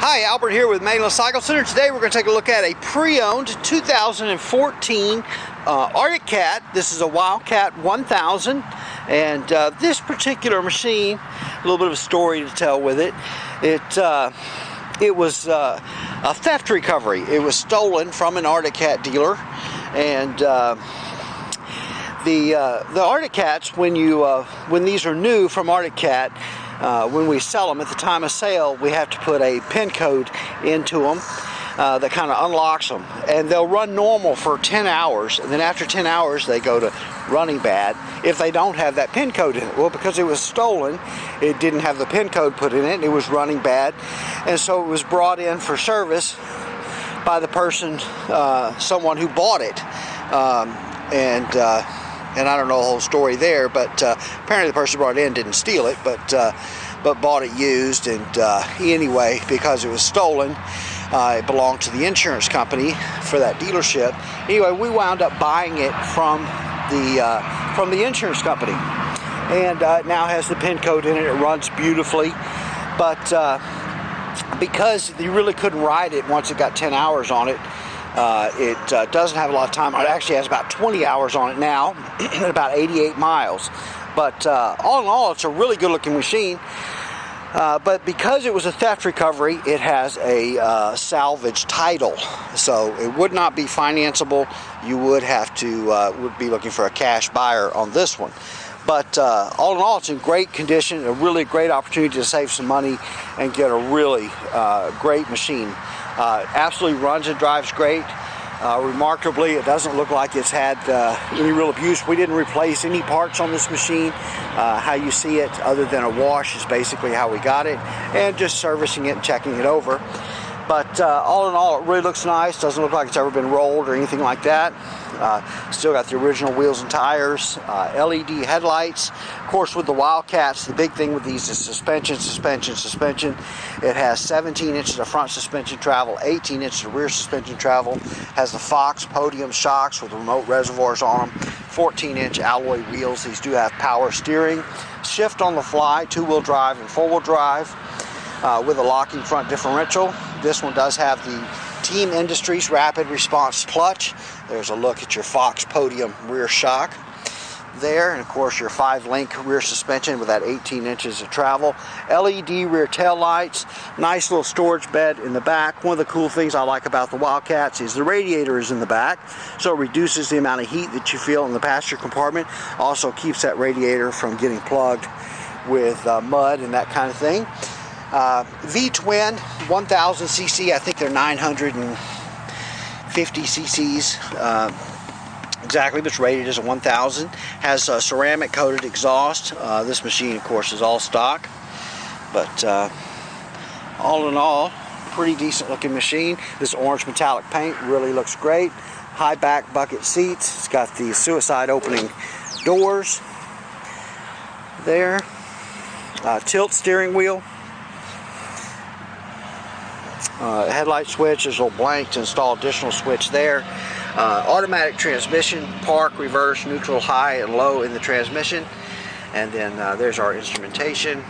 Hi, Albert here with Mainland Cycle Center. Today we're going to take a look at a pre-owned 2014 Arctic Cat. This is a Wildcat 1000, and this particular machine, a little bit of a story to tell with it. It was a theft recovery. It was stolen from an Arctic Cat dealer, and the Arctic Cats, when these are new from Arctic Cat, when we sell them at the time of sale, we have to put a pin code into them that kind of unlocks them, and they'll run normal for 10 hours, and then after 10 hours they go to running bad if they don't have that pin code in it. Well, because it was stolen, it didn't have the pin code put in it, and it was running bad, and so it was brought in for service by the person, someone who bought it, and I don't know the whole story there, but apparently the person who brought it in didn't steal it, but bought it used, and anyway, because it was stolen, it belonged to the insurance company for that dealership. Anyway, we wound up buying it from the insurance company, and it now has the pin code in it. It runs beautifully, but because you really couldn't ride it once it got 10 hours on it, it doesn't have a lot of time. It actually has about 20 hours on it now, at about 88 miles. But all in all, it's a really good looking machine. But because it was a theft recovery, it has a salvage title. So it would not be financeable. You would have to would be looking for a cash buyer on this one. But all in all, it's in great condition, a really great opportunity to save some money and get a really great machine. Absolutely runs and drives great. Remarkably, it doesn't look like it's had any real abuse. We didn't replace any parts on this machine. How you see it, other than a wash, is basically how we got it, and just servicing it and checking it over. But all in all, it really looks nice. Doesn't look like it's ever been rolled or anything like that. Still got the original wheels and tires, LED headlights. Of course, with the Wildcats, the big thing with these is suspension. It has 17 inches of front suspension travel, 18 inches of rear suspension travel. Has the Fox podium shocks with remote reservoirs on them, 14-inch alloy wheels. These do have power steering, shift on the fly, two-wheel drive and four-wheel drive, with a locking front differential. This one does have the Team Industries Rapid Response Clutch. There's a look at your Fox podium rear shock there, and of course your 5-link rear suspension with that 18 inches of travel. LED rear tail lights, nice little storage bed in the back. One of the cool things I like about the Wildcats is the radiator is in the back, so it reduces the amount of heat that you feel in the passenger compartment. Also keeps that radiator from getting plugged with mud and that kind of thing. V-twin, 1000 cc. I think they're 950 cc's exactly, but it's rated as a 1000. Has a ceramic coated exhaust. This machine, of course, is all stock, but all in all, pretty decent looking machine. This orange metallic paint really looks great. High back bucket seats. It's got the suicide opening doors there. Tilt steering wheel. Headlight switch. There's a little blank to install additional switch there. Automatic transmission, park, reverse, neutral, high and low in the transmission. And then there's our instrumentation.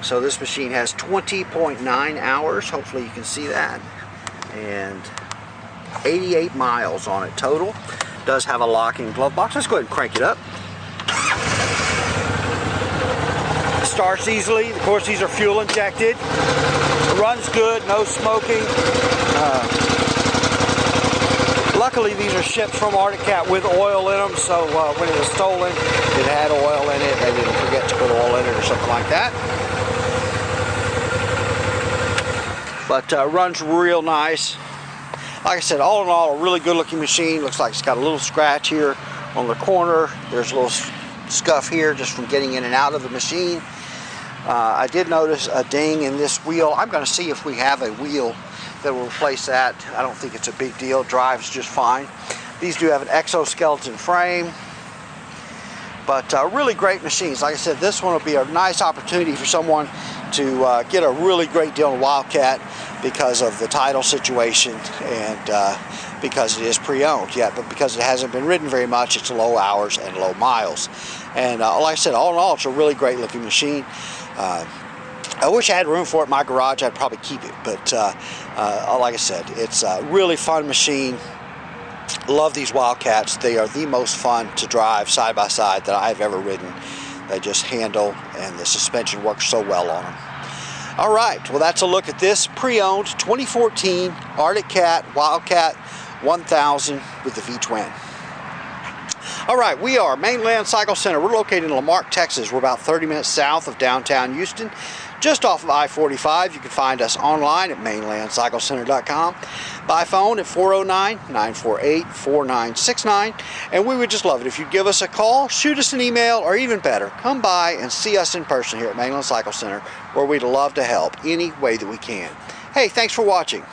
So this machine has 20.9 hours, hopefully you can see that, and 88 miles on it total. Does have a locking glove box. Let's go ahead and crank it up. Starts easily. Of course, these are fuel injected. Runs good, no smoking. Luckily, these are shipped from Arctic Cat with oil in them, so when it was stolen, it had oil in it. They didn't forget to put oil in it or something like that. But runs real nice. Like I said, all in all, a really good looking machine. Looks like it's got a little scratch here on the corner. There's a little scuff here just from getting in and out of the machine. I did notice a ding in this wheel. I'm going to see if we have a wheel that will replace that. I don't think it's a big deal. Drives just fine. These do have an exoskeleton frame, but really great machines. Like I said, this one will be a nice opportunity for someone to get a really great deal on Wildcat because of the title situation and because it is pre-owned. Yeah, but because it hasn't been ridden very much, it's low hours and low miles. And like I said, all in all, it's a really great looking machine. I wish I had room for it in my garage. I'd probably keep it, but like I said, it's a really fun machine. Love these Wildcats. They are the most fun to drive side by side that I've ever ridden. They just handle, and the suspension works so well on them. All right, well, that's a look at this pre-owned 2014 Arctic Cat Wildcat 1000 with the V-twin. All right, we are Mainland Cycle Center. We're located in Marque, Texas. We're about 30 minutes south of downtown Houston, just off of I-45. You can find us online at mainlandcyclecenter.com, by phone at 409-948-4969, and we would just love it if you'd give us a call, shoot us an email, or even better, come by and see us in person here at Mainland Cycle Center, where we'd love to help any way that we can. Hey, thanks for watching.